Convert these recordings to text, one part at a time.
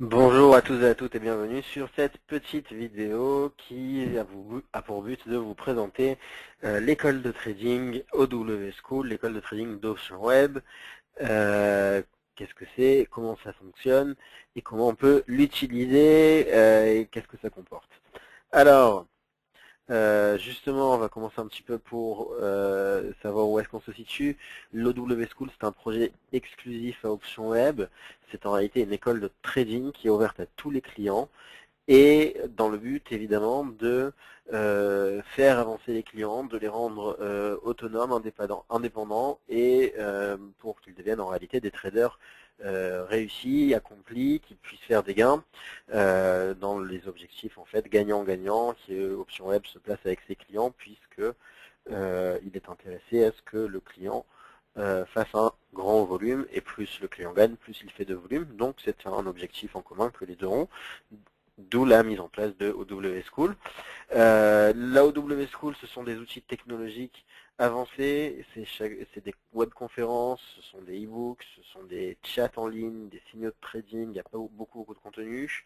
Bonjour à tous et à toutes et bienvenue sur cette petite vidéo qui a pour but de vous présenter l'école de trading OW School, l'école de trading d'Option Web. Euh, Qu'est-ce que c'est, comment ça fonctionne et comment on peut l'utiliser et qu'est-ce que ça comporte. Alors, justement, on va commencer un petit peu pour savoir où est-ce qu'on se situe. L'OW School, c'est un projet exclusif à Option Web. C'est en réalité une école de trading qui est ouverte à tous les clients et dans le but évidemment de faire avancer les clients, de les rendre autonomes, indépendants et pour qu'ils deviennent en réalité des traders réussis, accomplis, qui puissent faire des gains dans les objectifs en fait gagnant-gagnant, qui Option Web se place avec ses clients puisque il est intéressé à ce que le client fasse un grand volume et plus le client gagne, plus il fait de volume. Donc c'est un objectif en commun que les deux ont. D'où la mise en place de OW School. La OW School, ce sont des outils technologiques avancés, c'est des webconférences, ce sont des e-books, ce sont des chats en ligne, des signaux de trading, il y a pas beaucoup de contenu.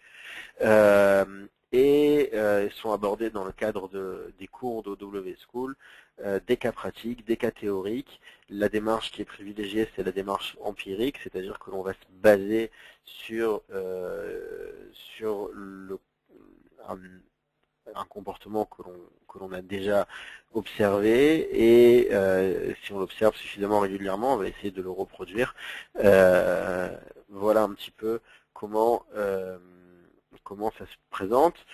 Ils sont abordés dans le cadre des cours d'OW School, des cas pratiques, des cas théoriques. La démarche qui est privilégiée, c'est la démarche empirique, c'est-à-dire que l'on va se baser sur un, un comportement que l'on a déjà observé et si on l'observe suffisamment régulièrement, on va essayer de le reproduire. Voilà un petit peu comment, comment ça se présente.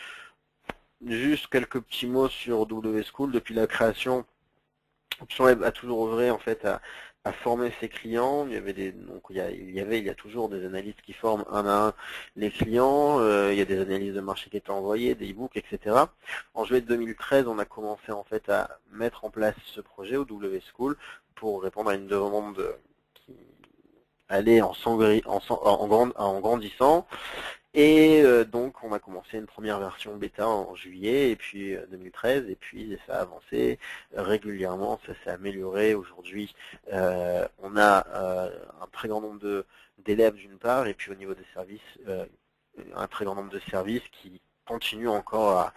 Juste quelques petits mots sur W School. Depuis la création, Option Web a toujours œuvré en fait à former ses clients. Il y a toujours des analystes qui forment un à un les clients. Il y a des analyses de marché qui étaient envoyées, des e-books, etc. En juillet 2013, on a commencé en fait à mettre en place ce projet au W School pour répondre à une demande qui allait en grandissant. Et donc on a commencé une première version bêta en juillet et puis 2013 et puis ça a avancé régulièrement, ça s'est amélioré. Aujourd'hui on a un très grand nombre d'élèves d'une part et puis au niveau des services un très grand nombre de services qui continuent encore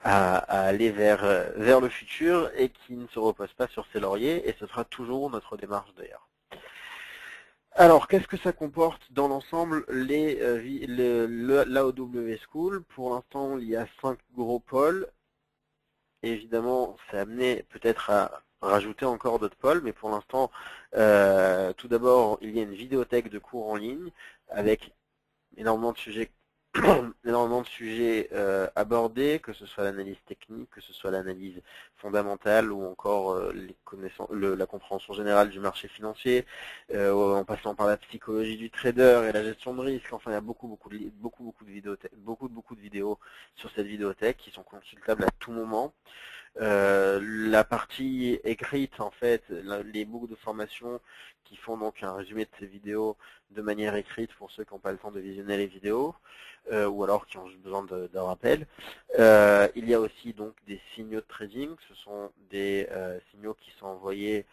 à aller vers le futur et qui ne se reposent pas sur ses lauriers et ce sera toujours notre démarche d'ailleurs. Alors, qu'est-ce que ça comporte dans l'ensemble l'AOW School? Pour l'instant, il y a 5 gros pôles. Évidemment, c'est amené peut-être à rajouter encore d'autres pôles, mais pour l'instant, tout d'abord, il y a une vidéothèque de cours en ligne avec énormément de sujets énormément de sujets abordés, que ce soit l'analyse technique, que ce soit l'analyse fondamentale ou encore la compréhension générale du marché financier, en passant par la psychologie du trader et la gestion de risque. Enfin, il y a beaucoup de vidéos sur cette vidéothèque qui sont consultables à tout moment. La partie écrite, en fait, les boucles de formation qui font donc un résumé de ces vidéos de manière écrite pour ceux qui n'ont pas le temps de visionner les vidéos, ou alors qui ont juste besoin d'un rappel. Il y a aussi donc des signaux de trading, ce sont des signaux qui sont envoyés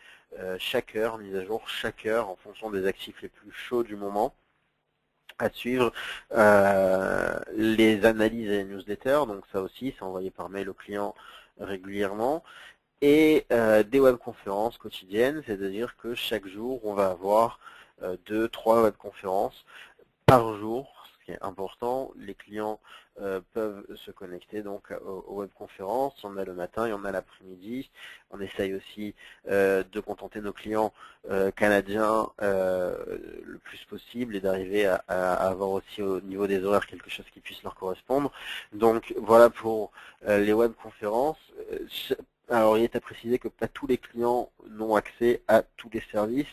chaque heure, mis à jour chaque heure en fonction des actifs les plus chauds du moment à suivre, les analyses et les newsletters, donc ça aussi c'est envoyé par mail aux clients régulièrement, et des webconférences quotidiennes, c'est-à-dire que chaque jour on va avoir 2-3 webconférences par jour, ce qui est important. Les clients peuvent se connecter donc aux webconférences. Il y en a le matin, il y en a l'après-midi. On essaye aussi de contenter nos clients canadiens le plus possible et d'arriver à avoir aussi au niveau des horaires quelque chose qui puisse leur correspondre. Donc voilà pour les webconférences. Alors il est à préciser que pas tous les clients n'ont accès à tous les services.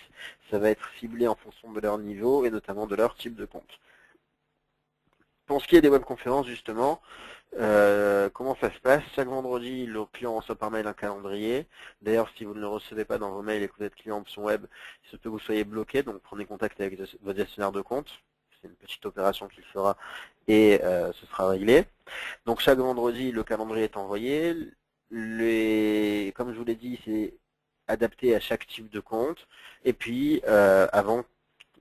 Ça va être ciblé en fonction de leur niveau et notamment de leur type de compte. Pour ce qui est des webconférences, justement, comment ça se passe? Chaque vendredi, le client reçoit par mail un calendrier. D'ailleurs, si vous ne le recevez pas dans vos mails et que vous êtes client option web, il se peut que vous soyez bloqué, donc prenez contact avec votre gestionnaire de compte. C'est une petite opération qu'il fera et ce sera réglé. Donc chaque vendredi, le calendrier est envoyé. Comme je vous l'ai dit, c'est adapté à chaque type de compte. Et puis, avant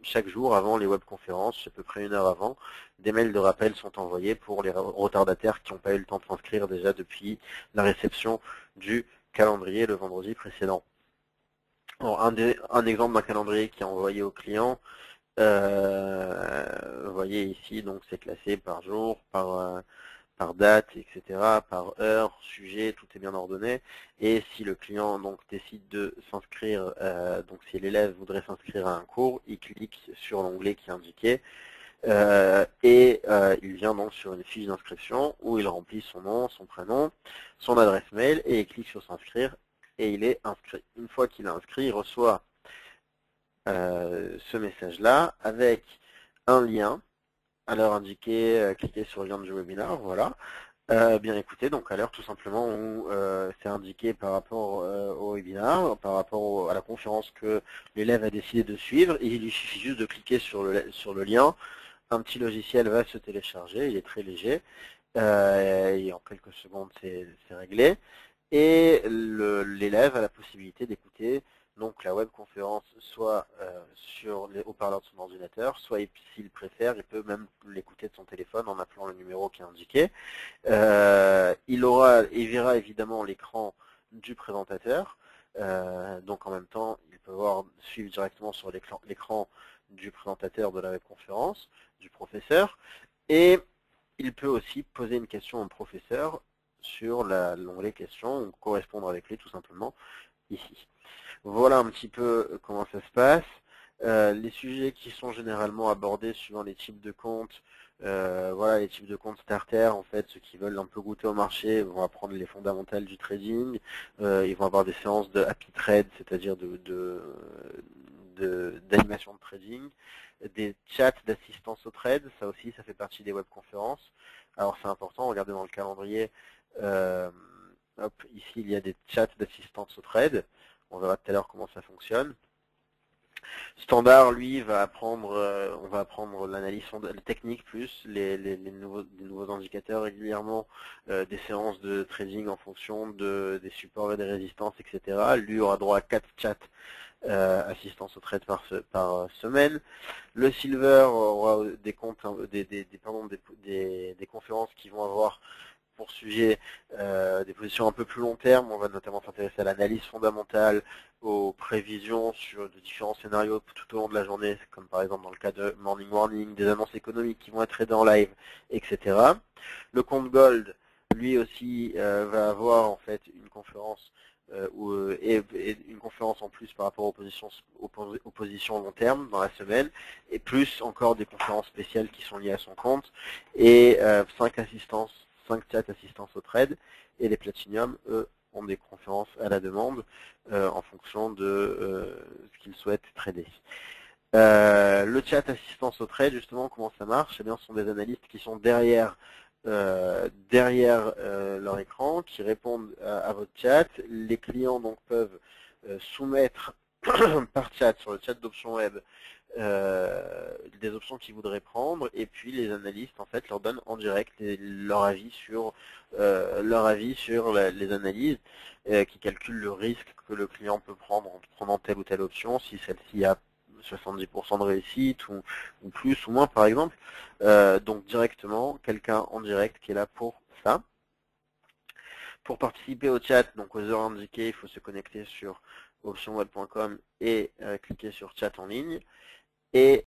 chaque jour avant les webconférences, à peu près 1 heure avant, des mails de rappel sont envoyés pour les retardataires qui n'ont pas eu le temps de s'inscrire déjà depuis la réception du calendrier le vendredi précédent. Alors, un exemple d'un calendrier qui est envoyé au client, vous voyez ici, donc c'est classé par jour, par date, etc., par heure, sujet, tout est bien ordonné. Et si le client donc décide de s'inscrire, donc si l'élève voudrait s'inscrire à un cours, il clique sur l'onglet qui est indiqué il vient donc sur une fiche d'inscription où il remplit son nom, son prénom, son adresse mail et il clique sur s'inscrire et il est inscrit. Une fois qu'il est inscrit, il reçoit ce message-là avec un lien à l'heure indiquée, cliquez sur le lien du webinaire, voilà. Bien écoutez, donc à l'heure tout simplement où c'est indiqué par rapport au webinaire, par rapport à la conférence que l'élève a décidé de suivre, il lui suffit juste de cliquer sur le lien, un petit logiciel va se télécharger, il est très léger, et en quelques secondes c'est réglé, et l'élève a la possibilité d'écouter donc la webconférence soit sur les haut-parleurs de son ordinateur, soit s'il préfère, il peut même l'écouter de son téléphone en appelant le numéro qui est indiqué. Il verra évidemment l'écran du présentateur, donc en même temps il peut suivre directement sur l'écran du présentateur de la webconférence, du professeur, et il peut aussi poser une question au professeur sur l'onglet questions, ou correspondre avec lui tout simplement ici. Voilà un petit peu comment ça se passe. Les sujets qui sont généralement abordés suivant les types de comptes, voilà, les types de comptes starter, en fait, ceux qui veulent un peu goûter au marché vont apprendre les fondamentales du trading, ils vont avoir des séances de happy trade, c'est-à-dire d'animation de trading, des chats d'assistance au trade, ça aussi ça fait partie des webconférences. Alors c'est important, regardez dans le calendrier, hop, ici il y a des chats d'assistance au trade, on verra tout à l'heure comment ça fonctionne. Standard, lui, on va apprendre l'analyse technique plus, les nouveaux indicateurs régulièrement, des séances de trading en fonction des supports et des résistances, etc. Lui aura droit à 4 chats assistance au trade par semaine. Le Silver aura des conférences qui vont avoir pour sujet des positions un peu plus long terme. On va notamment s'intéresser à l'analyse fondamentale, aux prévisions sur de différents scénarios tout au long de la journée, comme par exemple dans le cas de Morning Warning, des annonces économiques qui vont être tradées en live, etc. Le compte Gold, lui aussi, va avoir en fait une conférence et une conférence en plus par rapport aux positions long terme dans la semaine, et plus encore des conférences spéciales qui sont liées à son compte, et 5 chats assistance au trade, et les Platinum, eux, ont des conférences à la demande en fonction de ce qu'ils souhaitent trader. Le chat assistance au trade, justement, comment ça marche? Eh bien, ce sont des analystes qui sont derrière leur écran, qui répondent à votre chat. Les clients donc peuvent soumettre par chat sur le chat d'options web des options qu'ils voudraient prendre, et puis les analystes en fait leur donnent en direct leur avis sur les analyses, qui calculent le risque que le client peut prendre en prenant telle ou telle option, si celle-ci a 70% de réussite ou plus ou moins par exemple. Donc directement, quelqu'un en direct qui est là pour ça. Pour participer au chat, donc aux heures indiquées, il faut se connecter sur optionweb.com et cliquer sur chat en ligne. Et